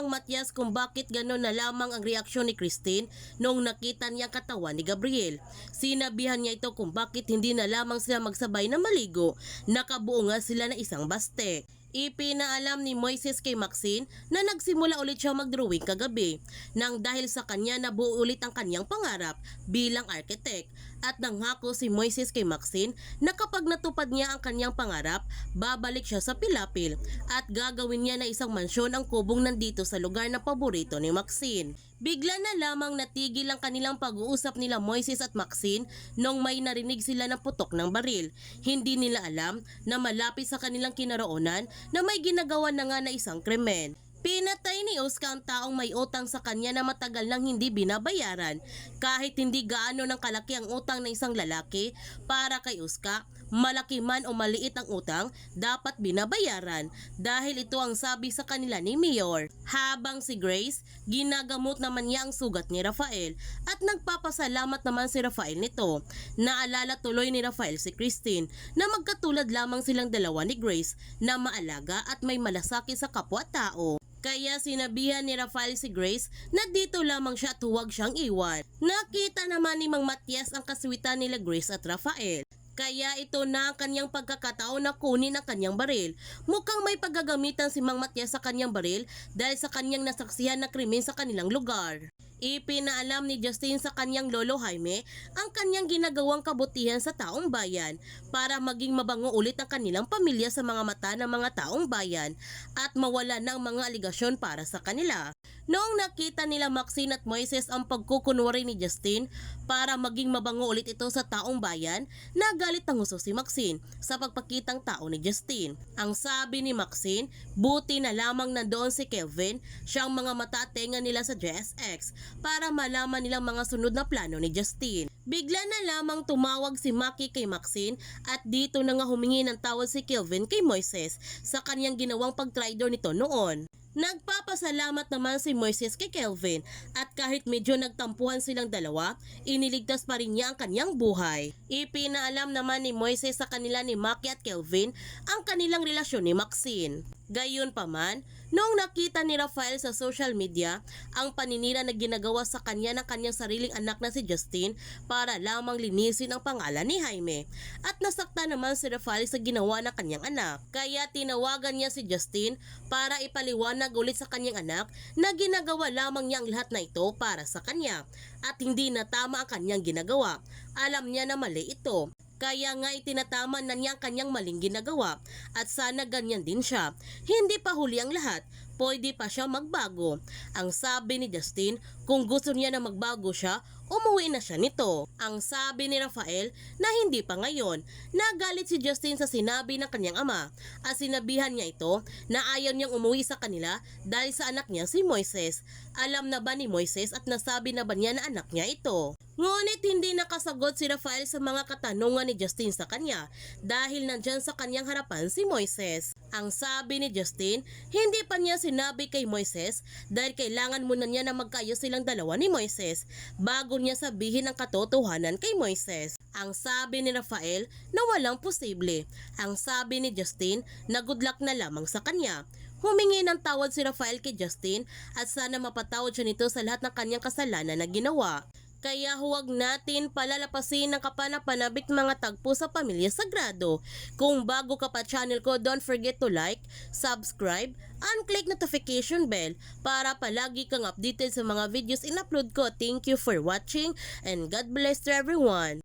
Mang Matias kung bakit gano'n na lamang ang reaksyon ni Christine noong nakita niya katawan ni Gabriel. Sinabihan niya ito kung bakit hindi na lamang sila magsabay na maligo, nakabuo nga sila na isang bastek. Ipinaalam ni Moises kay Maxine na nagsimula ulit siya mag-drawing kagabi nang dahil sa kanya nabuo ulit ang kanyang pangarap bilang architect, at nanghako si Moises kay Maxine na kapag natupad niya ang kanyang pangarap, babalik siya sa Pilapil at gagawin niya na isang mansyon ang kubong nandito sa lugar na paborito ni Maxine. Bigla na lamang natigil ang kanilang pag-uusap nila Moises at Maxine nung may narinig sila ng putok ng baril. Hindi nila alam na malapit sa kanilang kinaroonan na may ginagawa na nga na isang krimen. Pinatay ni Oscar ang taong may utang sa kanya na matagal nang hindi binabayaran. Kahit hindi gaano ng kalaki ang utang ng isang lalaki, para kay Oscar, malaki man o maliit ang utang, dapat binabayaran dahil ito ang sabi sa kanila ni Mayor. Habang si Grace, ginagamot naman niya ang sugat ni Rafael at nagpapasalamat naman si Rafael nito. Naalala tuloy ni Rafael si Christine na magkatulad lamang silang dalawa ni Grace na maalaga at may malasakit sa kapwa-tao. Kaya sinabihan ni Rafael si Grace na dito lamang siya at huwag siyang iwan. Nakita naman ni Mang Matias ang kaswitan nila Grace at Rafael. Kaya ito na ang kanyang pagkakataon na kunin ang kanyang baril. Mukhang may paggagamitan si Mang Matias sa kanyang baril dahil sa kanyang nasaksihan na krimen sa kanilang lugar. Ipinaalam ni Justine sa kanyang lolo Jaime ang kanyang ginagawang kabutihan sa taong bayan para maging mabango ulit ang kanilang pamilya sa mga mata ng mga taong bayan at mawala ng mga aligasyon para sa kanila. Noong nakita nila Maxine at Moises ang pagkukunwari ni Justine para maging mabango ulit ito sa taong bayan, nagalit ang husto si Maxine sa pagpakitang tao ni Justine. Ang sabi ni Maxine, buti na lamang nandoon si Kelvin, siyang mga mata at tenga nila sa JSX para malaman nilang mga sunod na plano ni Justine. Bigla na lamang tumawag si Maki kay Maxine at dito na nga humingi ng tawad si Kelvin kay Moises sa kanyang ginawang pag-traitor nito noon. Nagpapasalamat naman si Moises kay Kelvin at kahit medyo nagtampuhan silang dalawa, iniligtas pa rin niya ang kanyang buhay. Ipinaalam naman ni Moises sa kanila ni Maki at Kelvin ang kanilang relasyon ni Maxine. Gayunpaman, noong nakita ni Rafael sa social media ang paninira na ginagawa sa kanya ng kanyang sariling anak na si Justine para lamang linisin ang pangalan ni Jaime, at nasakta naman si Rafael sa ginawa ng kanyang anak. Kaya tinawagan niya si Justine para ipaliwanag ulit sa kanyang anak na ginagawa lamang niya ang lahat na ito para sa kanya at hindi na tama ang kanyang ginagawa. Alam niya na mali ito. Kaya nga itinatama na niya ang kanyang maling ginagawa at sana ganyan din siya. Hindi pa huli ang lahat, pwede pa siya magbago. Ang sabi ni Justine, kung gusto niya na magbago siya, umuwi na siya nito. Ang sabi ni Rafael na hindi pa ngayon. Nagalit si Justine sa sinabi ng kanyang ama at sinabihan niya ito na ayaw niyang umuwi sa kanila dahil sa anak niya si Moises. Alam na ba ni Moises at nasabi na ba niya na anak niya ito? Ngunit hindi nakasagot si Rafael sa mga katanungan ni Justine sa kanya dahil nandyan sa kanyang harapan si Moises. Ang sabi ni Justine, hindi pa niya sinabi kay Moises dahil kailangan muna niya na magkaayos silang dalawa ni Moises bago niya sabihin ang katotohanan kay Moises. Ang sabi ni Rafael na walang posible. Ang sabi ni Justine na good luck na lamang sa kanya. Humingi ng tawad si Rafael kay Justine at sana mapatawad siya nito sa lahat ng kanyang kasalanan na ginawa. Kaya huwag natin palalapasin ng kapanapanabik mga tagpo sa Pamilya Sagrado. Kung bago ka pa channel ko, don't forget to like, subscribe, and click notification bell para palagi kang updated sa mga videos in-upload ko. Thank you for watching and God bless to everyone.